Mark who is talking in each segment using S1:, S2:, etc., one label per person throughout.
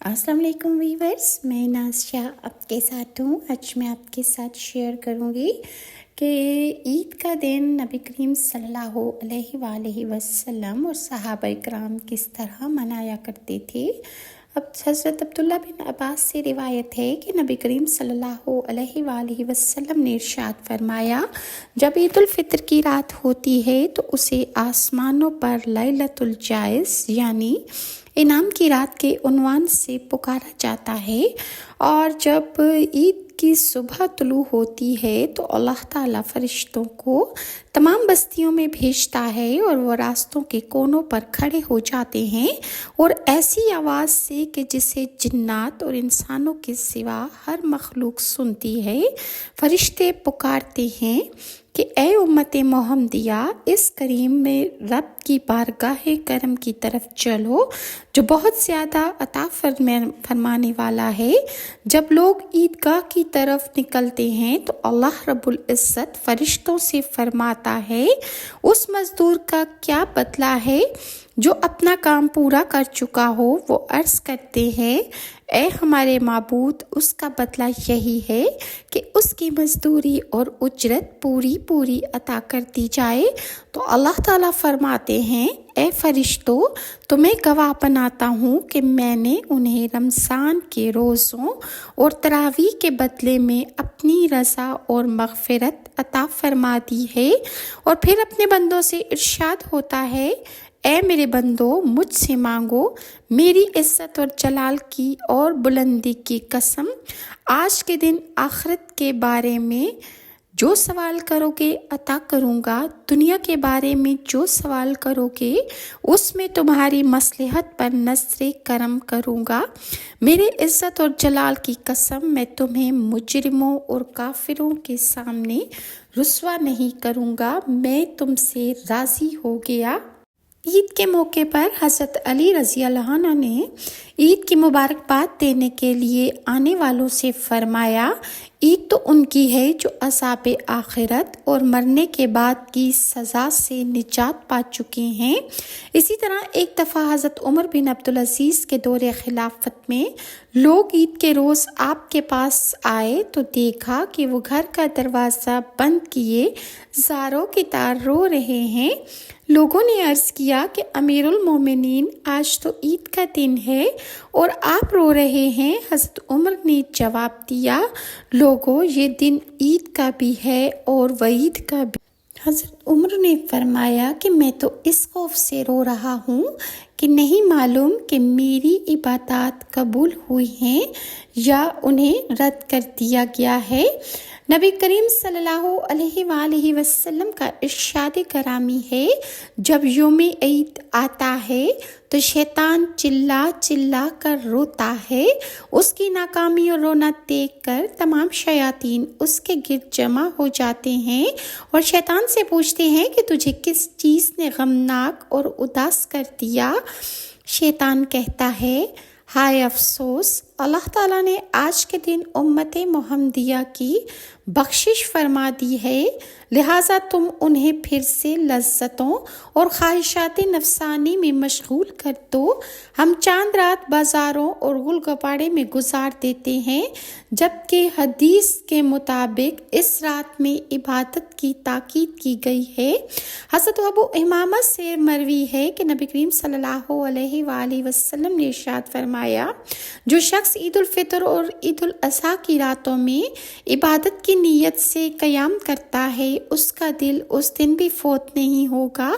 S1: السلام علیکم ویورز، میں نازشہ آپ کے ساتھ ہوں۔ آج میں آپ کے ساتھ شیئر کروں گی کہ عید کا دن نبی کریم صلی اللہ علیہ وآلہ وسلم اور صحابہ کرام کس طرح منایا کرتے تھے۔ اب حضرت عبداللہ بن عباس سے روایت ہے کہ نبی کریم صلی اللہ علیہ وآلہ وسلم نے ارشاد فرمایا، جب عید الفطر کی رات ہوتی ہے تو اسے آسمانوں پر لیلۃ الجائز یعنی انعام کی رات کے عنوان سے پکارا جاتا ہے، اور جب عید کی صبح طلوع ہوتی ہے تو اللہ تعالیٰ فرشتوں کو تمام بستیوں میں بھیجتا ہے اور وہ راستوں کے کونوں پر کھڑے ہو جاتے ہیں اور ایسی آواز سے کہ جسے جنات اور انسانوں کے سوا ہر مخلوق سنتی ہے، فرشتے پکارتے ہیں کہ اے امت محمدیہ، اس کریم میں رب کی بارگاہ کرم کی طرف چلو جو بہت زیادہ عطا فرمانے والا ہے۔ جب لوگ عیدگاہ کی طرف نکلتے ہیں تو اللہ رب العزت فرشتوں سے فرماتا ہے، اس مزدور کا کیا بدلہ ہے جو اپنا کام پورا کر چکا ہو؟ وہ عرض کرتے ہیں، اے ہمارے معبود، اس کا بدلہ یہی ہے کہ اس کی مزدوری اور اجرت پوری عطا کر دی جائے۔ تو اللہ تعالیٰ فرماتے ہیں، اے فرشتوں، تمہیں گواہ بناتا ہوں کہ میں نے انہیں رمضان کے روزوں اور تراویح کے بدلے میں اپنی رضا اور مغفرت عطا فرما دی ہے۔ اور پھر اپنے بندوں سے ارشاد ہوتا ہے، اے میرے بندو، مجھ سے مانگو، میری عزت اور جلال کی اور بلندی کی قسم، آج کے دن آخرت کے بارے میں جو سوال کرو گے عطا کروں گا، دنیا کے بارے میں جو سوال کرو گے اس میں تمہاری مصلحت پر نظر کرم کروں گا۔ میرے عزت اور جلال کی قسم، میں تمہیں مجرموں اور کافروں کے سامنے رسوا نہیں کروں گا، میں تم سے راضی ہو گیا۔ عید کے موقع پر حضرت علی رضی اللہ عنہ نے عید کی مبارکباد دینے کے لیے آنے والوں سے فرمایا، عید تو ان کی ہے جو عذاب آخرت اور مرنے کے بعد کی سزا سے نجات پا چکے ہیں۔ اسی طرح ایک دفعہ حضرت عمر بن عبدالعزیز کے دور خلافت میں لوگ عید کے روز آپ کے پاس آئے تو دیکھا کہ وہ گھر کا دروازہ بند کیے زاروں کی طرح رو رہے ہیں۔ لوگوں نے عرض کیا کہ امیر المومنین، آج تو عید کا دن ہے اور آپ رو رہے ہیں۔ حضرت عمر نے جواب دیا، لوگوں، یہ دن عید کا بھی ہے اور وعید کا بھی۔ حضرت عمر نے فرمایا کہ میں تو اس خوف سے رو رہا ہوں کہ نہیں معلوم کہ میری عبادات قبول ہوئی ہیں یا انہیں رد کر دیا گیا ہے۔ نبی کریم صلی اللہ علیہ وآلہ وسلم کا ارشاد گرامی ہے، جب یوم عید آتا ہے تو شیطان چلا چلا کر روتا ہے۔ اس کی ناکامی اور رونا دیکھ کر تمام شیاطین اس کے گرد جمع ہو جاتے ہیں اور شیطان سے پوچھتے ہیں کہ تجھے کس چیز نے غمناک اور اداس کر دیا؟ شیطان کہتا ہے، ہائے افسوس، اللہ تعالیٰ نے آج کے دن امت محمدیہ کی بخشش فرما دی ہے، لہٰذا تم انہیں پھر سے لذتوں اور خواہشات نفسانی میں مشغول کر دو۔ ہم چاند رات بازاروں اور گل گپاڑے میں گزار دیتے ہیں، جبکہ حدیث کے مطابق اس رات میں عبادت کی تاکید کی گئی ہے۔ حضرت ابو امامہ سے مروی ہے کہ نبی کریم صلی اللہ علیہ وآلہ وسلم نے ارشاد فرمایا، جو شخص عید الفطر اور عید الاضحیٰ کی راتوں میں عبادت کی نیت سے قیام کرتا ہے، اس کا دل اس دن بھی فوت نہیں ہوگا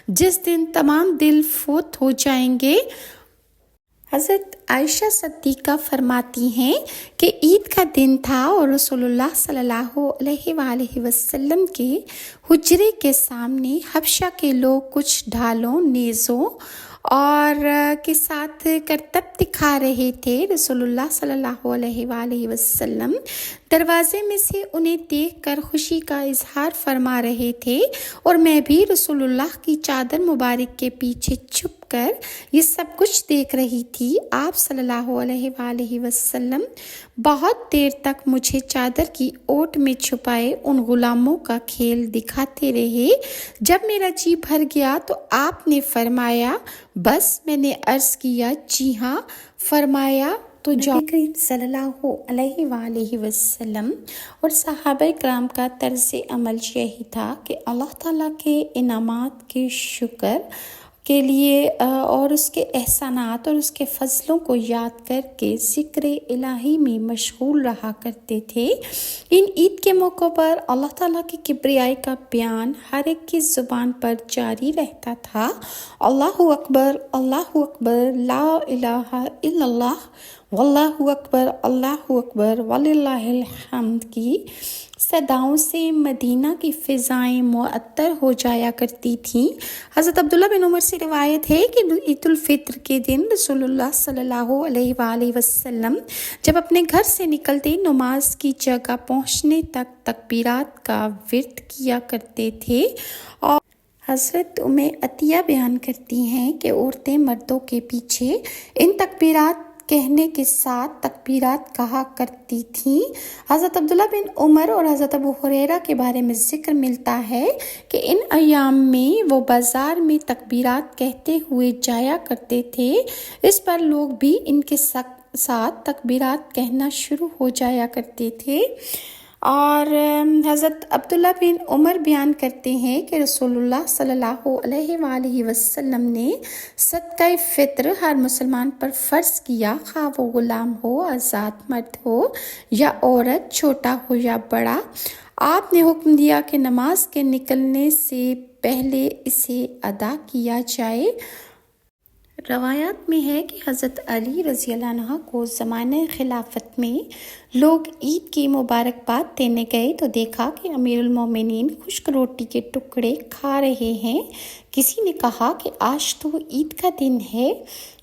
S1: جس دن تمام دل فوت ہو جائیں گے۔ حضرت عائشہ صدیقہ فرماتی ہیں کہ عید کا دن تھا اور رسول اللہ صلی اللہ علیہ وآلہ وسلم کے حجرے کے سامنے حبشہ کے لوگ کچھ ڈھالوں، نیزوں اور کے ساتھ کرتب دکھا رہے تھے۔ رسول اللہ صلی اللہ علیہ وآلہ وسلم دروازے میں سے انہیں دیکھ کر خوشی کا اظہار فرما رہے تھے اور میں بھی رسول اللہ کی چادر مبارک کے پیچھے چھپ کر یہ سب کچھ دیکھ رہی تھی۔ آپ صلی اللہ علیہ وآلہ وسلم بہت دیر تک مجھے چادر کی اوٹ میں چھپائے ان غلاموں کا کھیل دکھاتے رہے۔ جب میرا جی بھر گیا تو آپ نے فرمایا، بس؟ میں نے عرض کیا، جی ہاں۔ فرمایا تو نبی کریم صلی اللہ علیہ وآلہ وسلم اور صحابہ کرام کا طرز عمل یہی تھا کہ اللہ تعالیٰ کے انعامات کے شکر کے لیے اور اس کے احسانات اور اس کے فضلوں کو یاد کر کے ذکر الہی میں مشغول رہا کرتے تھے۔ ان عید کے موقع پر اللہ تعالیٰ کی کبریائی کا بیان ہر ایک کی زبان پر جاری رہتا تھا۔ اللہ اکبر، لا الہ الا اللہ، واللہ اکبر وللہ الحمد کی صداؤں سے مدینہ کی فضائیں معطر ہو جایا کرتی تھیں۔ حضرت عبداللہ بن عمر سے روایت ہے کہ عید الفطر کے دن رسول اللہ صلی اللہ علیہ وآلہ وسلم جب اپنے گھر سے نکلتے نماز کی جگہ پہنچنے تک تکبیرات کا ورد کیا کرتے تھے، اور حضرت عطیہ بیان کرتی ہیں کہ عورتیں مردوں کے پیچھے ان تکبیرات کہنے کے ساتھ تکبیرات کہا کرتی تھیں۔ حضرت عبداللہ بن عمر اور حضرت ابو ہریرہ کے بارے میں ذکر ملتا ہے کہ ان ایام میں وہ بازار میں تکبیرات کہتے ہوئے جایا کرتے تھے، اس پر لوگ بھی ان کے ساتھ تکبیرات کہنا شروع ہو جایا کرتے تھے۔ اور حضرت عبداللہ بن عمر بیان کرتے ہیں کہ رسول اللہ صلی اللہ علیہ وآلہ وسلم نے صدقہ فطر ہر مسلمان پر فرض کیا، خواہ وہ غلام ہو، آزاد مرد ہو یا عورت، چھوٹا ہو یا بڑا۔ آپ نے حکم دیا کہ نماز کے نکلنے سے پہلے اسے ادا کیا جائے۔ روایات میں ہے کہ حضرت علی رضی اللہ عنہ کو زمانہ خلافت میں لوگ عید کی مبارکباد دینے گئے تو دیکھا کہ امیر المومنین خشک روٹی کے ٹکڑے کھا رہے ہیں۔ کسی نے کہا کہ آج تو عید کا دن ہے۔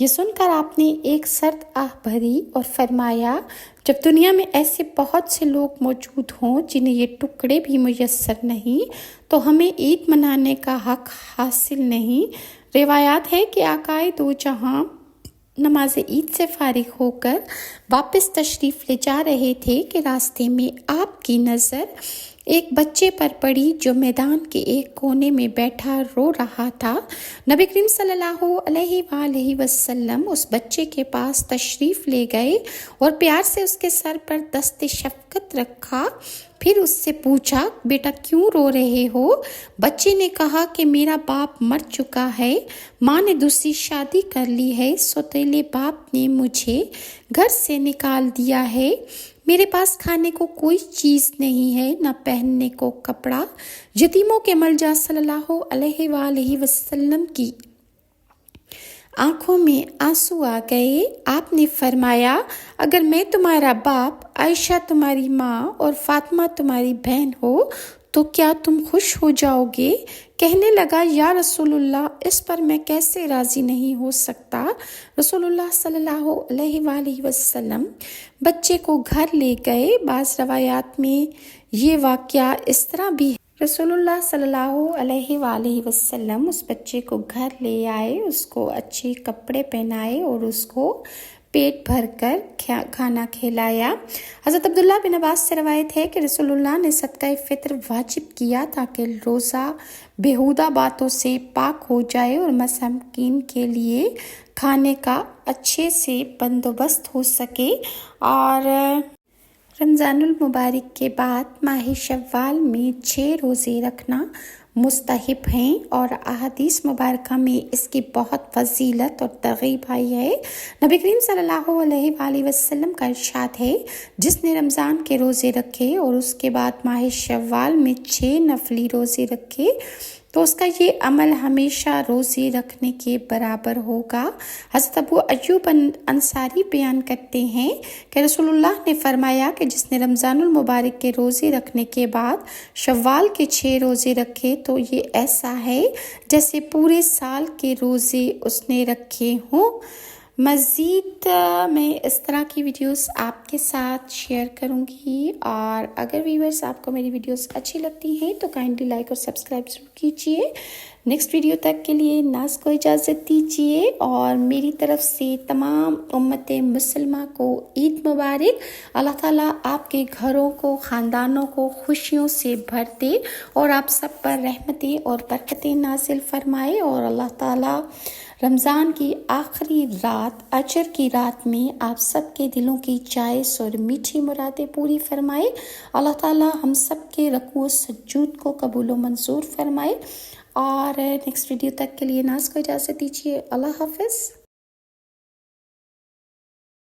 S1: یہ سن کر آپ نے ایک سرد آہ بھری اور فرمایا، جب دنیا میں ایسے بہت سے لوگ موجود ہوں جنہیں یہ ٹکڑے بھی میسر نہیں تو ہمیں عید منانے کا حق حاصل نہیں۔ روایات ہے کہ آقائے دو جہاں نماز عید سے فارغ ہو کر واپس تشریف لے جا رہے تھے کہ راستے میں آپ کی نظر ایک بچے پر پڑی جو میدان کے ایک کونے میں بیٹھا رو رہا تھا۔ نبی کریم صلی اللہ علیہ وآلہ وسلم اس بچے کے پاس تشریف لے گئے اور پیار سے اس کے سر پر دست شفقت رکھا، پھر اس سے پوچھا، بیٹا کیوں رو رہے ہو؟ بچے نے کہا کہ میرا باپ مر چکا ہے، ماں نے دوسری شادی کر لی ہے، سوتیلے باپ نے مجھے گھر سے نکال دیا ہے، میرے پاس کھانے کو کوئی چیز نہیں ہے، نہ پہننے کو کپڑا۔ یتیموں کے ملجا صلی اللہ علیہ وآلہ وسلم کی آنکھوں میں آنسو آ گئے۔ آپ نے فرمایا، اگر میں تمہارا باپ، عائشہ تمہاری ماں اور فاطمہ تمہاری بہن ہو تو کیا تم خوش ہو جاؤ گے؟ کہنے لگا، یا رسول اللہ، اس پر میں کیسے راضی نہیں ہو سکتا۔ رسول اللہ صلی اللہ علیہ وآلہ وسلم بچے کو گھر لے گئے۔ بعض روایات میں یہ واقعہ اس طرح بھی ہے، رسول اللہ صلی اللہ علیہ وآلہ وسلم اس بچے کو گھر لے آئے، اس کو اچھے کپڑے پہنائے اور اس کو پیٹ بھر کر کھانا کھلایا۔ حضرت عبداللہ بن عباس سے روایت ہے کہ رسول اللہ نے صدقہ فطر واجب کیا تاکہ روزہ بیہودہ باتوں سے پاک ہو جائے اور مساکین کے لیے کھانے کا اچھے سے بندوبست ہو سکے۔ اور رمضان المبارک کے بعد ماہ شوال میں 6 روزے رکھنا مستحب ہیں، اور احادیث مبارکہ میں اس کی بہت فضیلت اور ترغیب آئی ہے۔ نبی کریم صلی اللہ علیہ وآلہ وسلم کا ارشاد ہے، جس نے رمضان کے روزے رکھے اور اس کے بعد ماہ شوال میں 6 نفلی روزے رکھے تو اس کا یہ عمل ہمیشہ روزے رکھنے کے برابر ہوگا۔ حضرت ابو ایوب انصاری بیان کرتے ہیں کہ رسول اللہ نے فرمایا کہ جس نے رمضان المبارک کے روزے رکھنے کے بعد شوال کے 6 روزے رکھے تو یہ ایسا ہے جیسے پورے سال کے روزے اس نے رکھے ہوں۔ مزید میں اس طرح کی ویڈیوز آپ کے ساتھ شیئر کروں گی، اور اگر ویورز آپ کو میری ویڈیوز اچھی لگتی ہیں تو کائنڈلی لائک اور سبسکرائب ضرور کیجیے۔ نیکسٹ ویڈیو تک کے لیے ناز کو اجازت دیجیے، اور میری طرف سے تمام امت مسلمہ کو عید مبارک۔ اللہ تعالیٰ آپ کے گھروں کو، خاندانوں کو خوشیوں سے بھر دے اور آپ سب پر رحمتیں اور برکتیں نازل فرمائے، اور اللہ تعالیٰ رمضان کی آخری رات اجر کی رات میں آپ سب کے دلوں کی چائس اور میٹھی مرادیں پوری فرمائے۔ اللہ تعالیٰ ہم سب کے رکوع و سجود کو قبول و منظور فرمائے۔ اور نیکسٹ ویڈیو تک کے لیے ناز کو اجازت دیجیے۔ اللہ حافظ۔